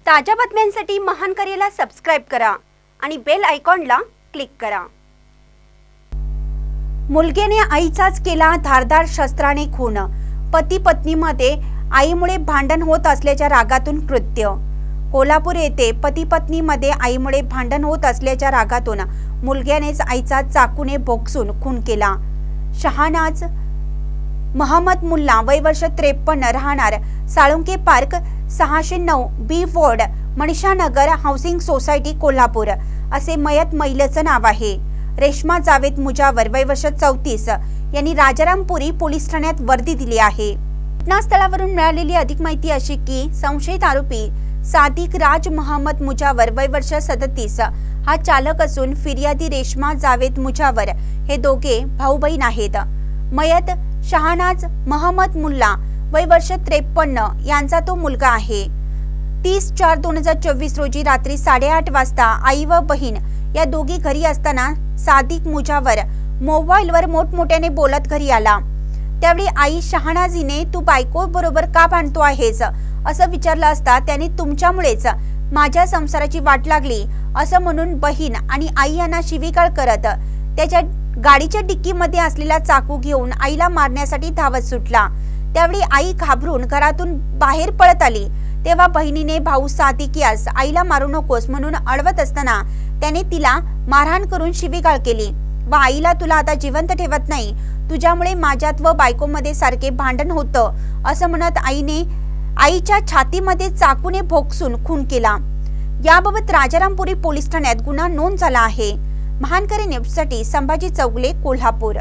ताज्या बातम्यांसाठी महानकरेला सबस्क्राइब करा आणि बेल आयकॉनला क्लिक करा। मुलगीने आईचाच केला धारदार शस्त्राने खून। पती पत्नीमध्ये आईमुळे भांडण होत असल्याच्या रागातून कृत्य। कोल्हापूर येथे पती पत्नीमध्ये आईमुळे भांडण होत असल्याच्या रागातून मुलग्यानेच आईचा चाकूने भोगसून खून केला। शहानाज महम्मद मुल्ला वय वर्ष 53 राहणार साळुंके पार्क 609 बी ward Manishanagar housing society Kolhapur असे मयत महिलेचं नाव आहे। रेश्मा जावेद मुजावर वय वर्ष 34 यांनी राजारामपुरी पोलीस ठाण्यात वर्दी दिली आहे। घटनास्थळावरून मिळालेली अधिक माहिती अशी की संशयित आरोपी सादिक राज महम्मद मुजावर वय वर्ष 37 हा चालक असून फिर्यादी रेश्मा जावेद मुजावर हे दोघे भाऊ बहीण आहेत। मयत शहानाज महम्मद मुल्ला वय वर्ष 53 यांचा तो मुलगा आहे। 30/4/2024 रोजी रात्री 8:30 वाजता आई व बहीण या दोघी घरी असताना सादिक मुजावर मोबाईलवर मोठमोठ्याने बोलत घरी आला। त्यावेळी आई शहानाजीने तू बायको बरोबर का भांडतो आहेस असं विचारलं असता त्याने तुमच्यामुळेच माझ्या संसाराची वाट लागली असं म्हणून बहीण आणि आई यांना शिवीगाळ करत त्याच्या गाडीच्या डिक्कीमध्ये असलेला चाकू घेऊन आईला मारण्यासाठी धावत सुटला। त्यावेळी आई घाबरून घरातून बाहेर पळत आली तेव्हा बहिणीने भाऊ सादिक यास आईला मारू नकोस म्हणून अडवत असताना त्याने तिला मारहाण करून शिवीगाळ केली व आईला तुला आता जिवंत ठेवत नाही, तुझ्यामुळे माझ्यात व बायकोमध्ये सारखे भांडण होतं असं म्हणत आईने आईच्या छातीमध्ये चाकूने भोगसून खून केला। याबाबत राजारामपुरी पोलीस ठाण्यात गुन्हा नोंद झाला आहे। महानकरे न्यूजसाठी संभाजी चौगले, कोल्हापूर।